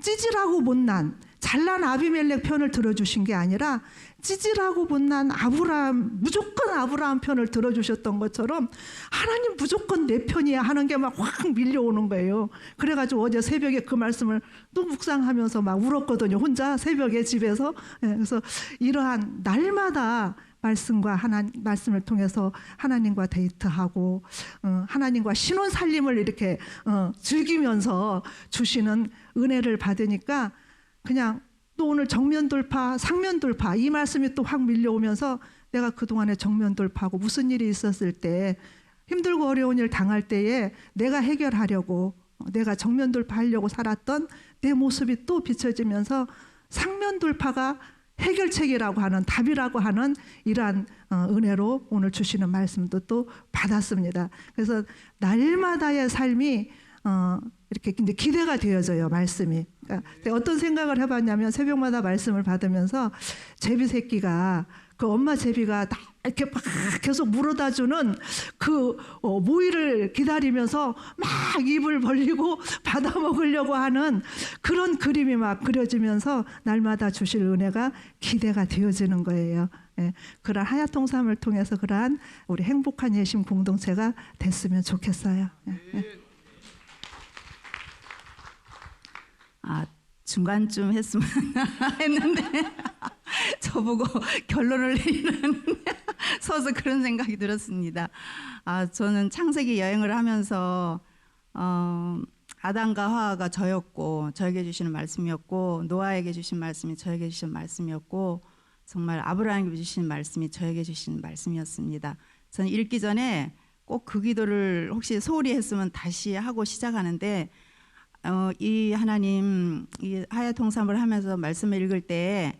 찌질하고 못난 잘난 아비멜렉 편을 들어주신 게 아니라 찌질하고 못난 아브라함, 무조건 아브라함 편을 들어주셨던 것처럼 하나님 무조건 내 편이야 하는 게 막 확 밀려오는 거예요. 그래가지고 어제 새벽에 그 말씀을 또 묵상하면서 막 울었거든요. 혼자 새벽에 집에서. 그래서 이러한 날마다 말씀을 통해서 하나님과 데이트하고 하나님과 신혼 살림을 이렇게 즐기면서 주시는 은혜를 받으니까 그냥 또 오늘 정면 돌파, 상면 돌파 이 말씀이 또 확 밀려오면서 내가 그동안에 정면 돌파하고 무슨 일이 있었을 때 힘들고 어려운 일 당할 때에 내가 해결하려고 내가 정면 돌파하려고 살았던 내 모습이 또 비춰지면서 상면 돌파가 해결책이라고 하는, 답이라고 하는 이러한 은혜로 오늘 주시는 말씀도 또 받았습니다. 그래서 날마다의 삶이 이렇게 이제 기대가 되어져요, 말씀이. 그러니까 어떤 생각을 해봤냐면 새벽마다 말씀을 받으면서 제비 새끼가 그 엄마 제비가 다 이렇게 막 계속 물어다주는 그 모이를 기다리면서 막 입을 벌리고 받아 먹으려고 하는 그런 그림이 막 그려지면서 날마다 주실 은혜가 기대가 되어지는 거예요. 예, 그러한 하야통삼을 통해서 그러한 우리 행복한 예심 공동체가 됐으면 좋겠어요. 예. 중간쯤 했으면 했는데 저보고 결론을 내리는 서서 그런 생각이 들었습니다. 저는 창세기 여행을 하면서 아담과 하와가 저였고 저에게 주시는 말씀이었고, 노아에게 주신 말씀이 저에게 주신 말씀이었고, 정말 아브라함에게 주신 말씀이 저에게 주신 말씀이었습니다. 저는 읽기 전에 꼭 그 기도를 혹시 소홀히 했으면 다시 하고 시작하는데, 이 하나님, 이 하야통삼을 하면서 말씀을 읽을 때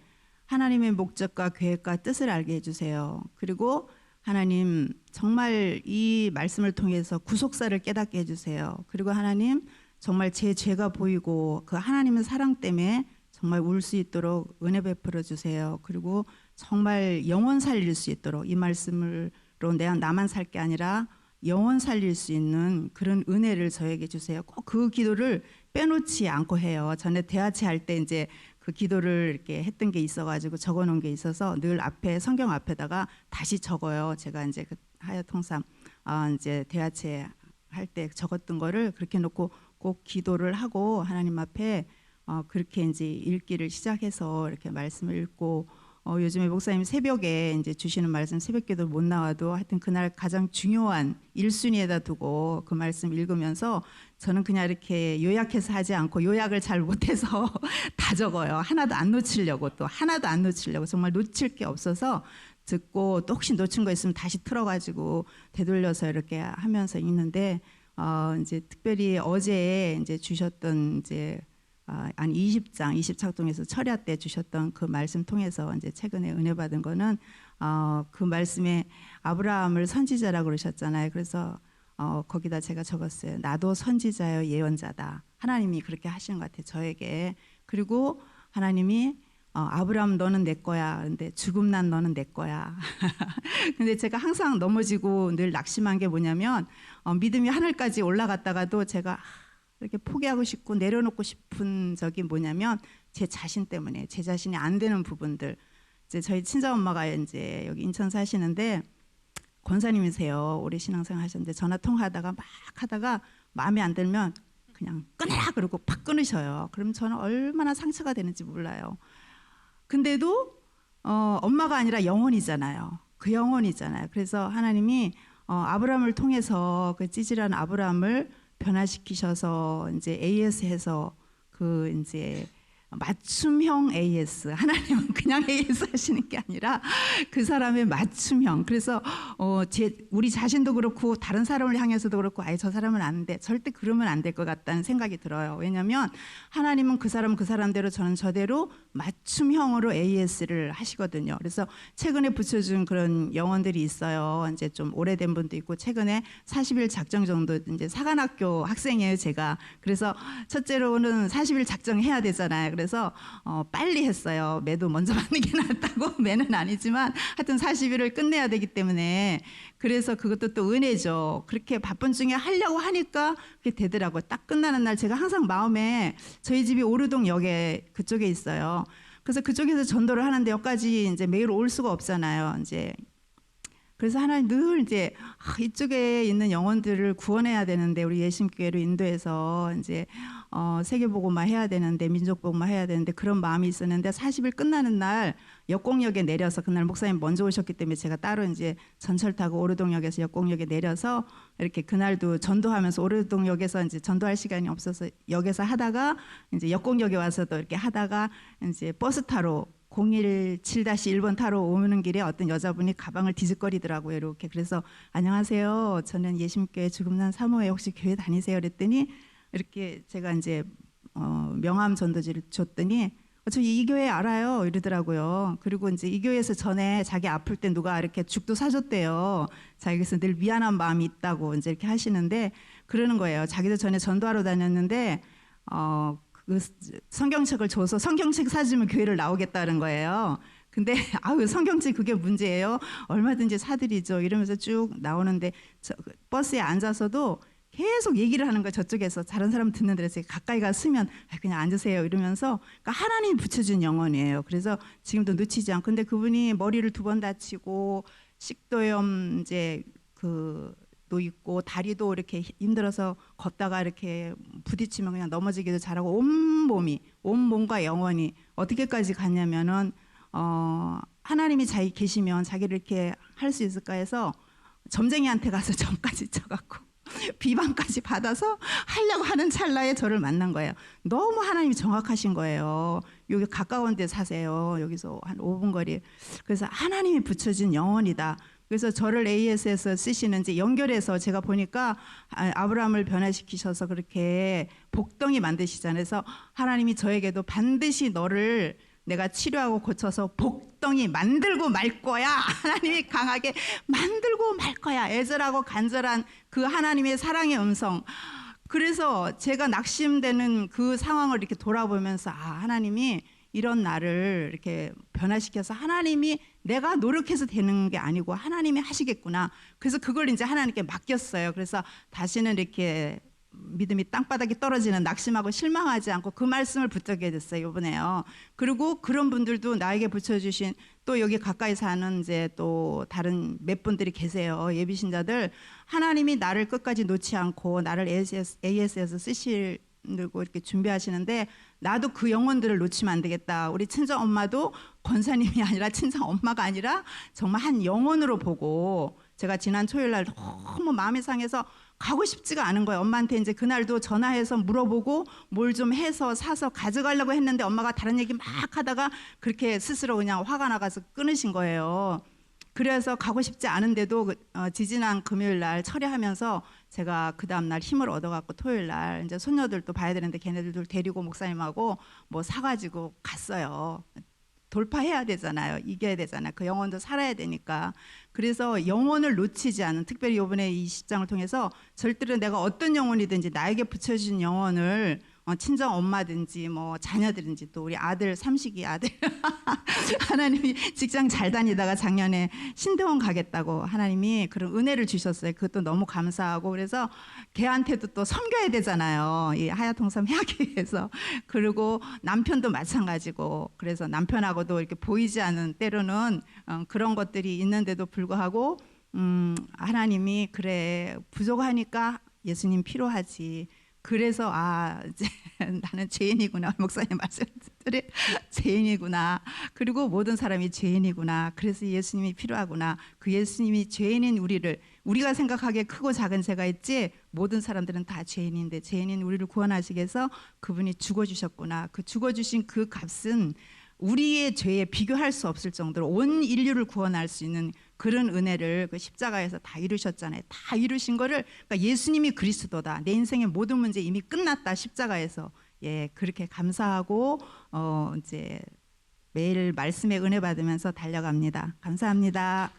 하나님의 목적과 계획과 뜻을 알게 해주세요. 그리고 하나님, 정말 이 말씀을 통해서 구속사를 깨닫게 해주세요. 그리고 하나님 정말 제 죄가 보이고 그 하나님의 사랑 때문에 정말 울 수 있도록 은혜 베풀어 주세요. 그리고 정말 영원 살릴 수 있도록 이 말씀으로 내가 나만 살 게 아니라 영원 살릴 수 있는 그런 은혜를 저에게 주세요. 꼭 그 기도를 빼놓지 않고 해요. 전에 대화체 할 때 이제 그 기도를 이렇게 했던 게 있어가지고 적어놓은 게 있어서 늘 앞에 성경 앞에다가 다시 적어요. 제가 이제 그 하야통삼 이제 대화체 할 때 적었던 거를 그렇게 놓고 꼭 기도를 하고 하나님 앞에 그렇게 이제 읽기를 시작해서 이렇게 말씀을 읽고 요즘에 목사님 새벽에 이제 주시는 말씀 새벽기도 못 나와도 하여튼 그날 가장 중요한 1순위에다 두고 그 말씀 읽으면서 저는 그냥 이렇게 요약해서 하지 않고 요약을 잘 못해서 다 적어요. 하나도 안 놓치려고 또 하나도 안 놓치려고 정말 놓칠 게 없어서 듣고 또 혹시 놓친 거 있으면 다시 틀어가지고 되돌려서 이렇게 하면서 읽는데 이제 특별히 어제 이제 주셨던 이제 한 20착동에서 철야 때 주셨던 그 말씀 통해서 이제 최근에 은혜 받은 거는 그 말씀에 아브라함을 선지자라고 그러셨잖아요. 그래서 거기다 제가 적었어요. 나도 선지자여 예언자다. 하나님이 그렇게 하시는 것 같아요. 저에게. 그리고 하나님이 아브라함 너는 내 거야. 근데 죽음 난 너는 내 거야. 근데 제가 항상 넘어지고 늘 낙심한 게 뭐냐면 믿음이 하늘까지 올라갔다가도 제가 이렇게 포기하고 싶고 내려놓고 싶은 적이 뭐냐면 제 자신 때문에 제 자신이 안 되는 부분들. 이제 저희 친정엄마가 이제 여기 인천 사시는데 권사님이세요. 오래 신앙생활 하셨는데 전화 통화하다가 막 하다가 마음에 안 들면 그냥 끊어라 그러고 팍 끊으셔요. 그럼 저는 얼마나 상처가 되는지 몰라요. 근데도 엄마가 아니라 영혼이잖아요. 그 영혼이잖아요. 그래서 하나님이 아브라함을 통해서 그 찌질한 아브라함을 변화시키셔서 이제 AS해서 그 이제 맞춤형 AS 하나님은 그냥 AS 하시는 게 아니라 그 사람의 맞춤형. 그래서 우리 자신도 그렇고 다른 사람을 향해서도 그렇고 아예 저 사람은 안 돼. 절대 그러면 안 될 것 같다는 생각이 들어요. 왜냐하면 하나님은 그 사람대로 저는 저대로 맞춤형으로 AS를 하시거든요. 그래서 최근에 붙여준 그런 영혼들이 있어요. 이제 좀 오래된 분도 있고 최근에 40일 작정 정도 이제 사관학교 학생이에요 제가. 그래서 첫째로는 40일 작정해야 되잖아요. 그래서 빨리 했어요. 매도 먼저 받는 게 낫다고. 매는 아니지만 하여튼 40일을 끝내야 되기 때문에 그래서 그것도 또 은혜죠. 그렇게 바쁜 중에 하려고 하니까 그게 되더라고요. 딱 끝나는 날 제가 항상 마음에 저희 집이 오르동역에 그쪽에 있어요. 그래서 그쪽에서 전도를 하는데 여기까지 이제 매일 올 수가 없잖아요. 이제 그래서 하나님 늘 이제 이쪽에 있는 영혼들을 구원해야 되는데 우리 예심교회로 인도해서 이제 세계복음화 해야 되는데 민족복음화 해야 되는데 그런 마음이 있었는데 40일 끝나는 날 역공역에 내려서 그날 목사님 먼저 오셨기 때문에 제가 따로 이제 전철 타고 오르동역에서 역공역에 내려서 이렇게 그날도 전도하면서 오르동역에서 이제 전도할 시간이 없어서 역에서 하다가 이제 역공역에 와서도 이렇게 하다가 이제 버스 타러 017-1번 타러 오는 길에 어떤 여자분이 가방을 뒤적거리더라고요. 이렇게. 그래서 안녕하세요. 저는 예심교회 죽음난 사모에 혹시 교회 다니세요? 그랬더니 이렇게 제가 이제 명함 전도지를 줬더니 저 이 교회 알아요. 이러더라고요. 그리고 이제 이 교회에서 전에 자기 아플 때 누가 이렇게 죽도 사줬대요. 자기에서 늘 미안한 마음이 있다고 이제 이렇게 하시는데 그러는 거예요. 자기도 전에 전도하러 다녔는데 그 성경책을 줘서 성경책 사주면 교회를 나오겠다는 거예요. 근데 성경책 그게 문제예요. 얼마든지 사드리죠. 이러면서 쭉 나오는데 버스에 앉아서도 계속 얘기를 하는 거예요. 저쪽에서 다른 사람 듣는 데서 가까이 가서면 그냥 앉으세요 이러면서 그러니까 하나님이 붙여준 영혼이에요. 그래서 지금도 놓치지 않고 근데 그분이 머리를 2번 다치고 식도염 이제 도 있고 다리도 이렇게 힘들어서 걷다가 이렇게 부딪히면 그냥 넘어지기도 잘하고 온 몸과 영혼이 어떻게까지 갔냐면은 하나님이 자기 계시면 자기를 이렇게 할 수 있을까 해서 점쟁이한테 가서 점까지 쳐갖고 비방까지 받아서 하려고 하는 찰나에 저를 만난 거예요. 너무 하나님이 정확하신 거예요. 여기 가까운 데 사세요. 여기서 한 5분 거리. 그래서 하나님이 붙여준 영혼이다. 그래서 저를 AS에서 쓰시는지 연결해서 제가 보니까 아브라함을 변화시키셔서 그렇게 복덩이 만드시잖아요. 그래서 하나님이 저에게도 반드시 너를 내가 치료하고 고쳐서 복덩이 만들고 말 거야. 하나님이 강하게 만들고 말 거야. 애절하고 간절한 그 하나님의 사랑의 음성. 그래서 제가 낙심되는 그 상황을 이렇게 돌아보면서 하나님이 이런 나를 이렇게 변화시켜서 하나님이 내가 노력해서 되는 게 아니고 하나님이 하시겠구나. 그래서 그걸 이제 하나님께 맡겼어요. 그래서 다시는 이렇게 믿음이 땅바닥에 떨어지는 낙심하고 실망하지 않고 그 말씀을 붙잡게 됐어요, 이번에요. 그리고 그런 분들도 나에게 붙여주신 또 여기 가까이 사는 이제 또 다른 몇 분들이 계세요. 예비신자들. 하나님이 나를 끝까지 놓지 않고 나를 AS에서 쓰시려고 이렇게 준비하시는데 나도 그 영혼들을 놓치면 안 되겠다. 우리 친정 엄마도 권사님이 아니라 친정 엄마가 아니라 정말 한 영혼으로 보고 제가 지난 토요일 날 너무 마음이 상해서 가고 싶지가 않은 거예요. 엄마한테 이제 그날도 전화해서 물어보고 뭘 좀 해서 사서 가져가려고 했는데 엄마가 다른 얘기 막 하다가 그렇게 스스로 그냥 화가 나가서 끊으신 거예요. 그래서 가고 싶지 않은데도 지지난 금요일 날 철회하면서 제가 그 다음 날 힘을 얻어갖고 토요일 날 이제 손녀들도 봐야 되는데 걔네들도 데리고 목사님하고 뭐 사가지고 갔어요. 돌파해야 되잖아요. 이겨야 되잖아요. 그 영혼도 살아야 되니까. 그래서 영혼을 놓치지 않은, 특별히 이번에 이 10장을 통해서 절대로 내가 어떤 영혼이든지 나에게 붙여주신 영혼을 친정 엄마든지 뭐 자녀들인지 또 우리 아들 삼식이 아들 하나님이 직장 잘 다니다가 작년에 신대원 가겠다고 하나님이 그런 은혜를 주셨어요. 그것도 너무 감사하고 그래서 걔한테도 또 섬겨야 되잖아요. 이 하야통삼 하기 위해서. 그리고 남편도 마찬가지고 그래서 남편하고도 이렇게 보이지 않은 때로는 그런 것들이 있는데도 불구하고 하나님이 그래 부족하니까 예수님 필요하지. 그래서 이제 나는 죄인이구나. 목사님 말씀드린 죄인이구나. 그리고 모든 사람이 죄인이구나. 그래서 예수님이 필요하구나. 그 예수님이 죄인인 우리가 생각하기에 크고 작은 죄가 있지 모든 사람들은 다 죄인인데 죄인인 우리를 구원하시기 위해서 그분이 죽어주셨구나. 그 죽어주신 그 값은 우리의 죄에 비교할 수 없을 정도로 온 인류를 구원할 수 있는 그런 은혜를 그 십자가에서 다 이루셨잖아요. 다 이루신 거를 그러니까 예수님이 그리스도다. 내 인생의 모든 문제 이미 끝났다. 십자가에서. 예, 그렇게 감사하고 이제 매일 말씀의 은혜 받으면서 달려갑니다. 감사합니다.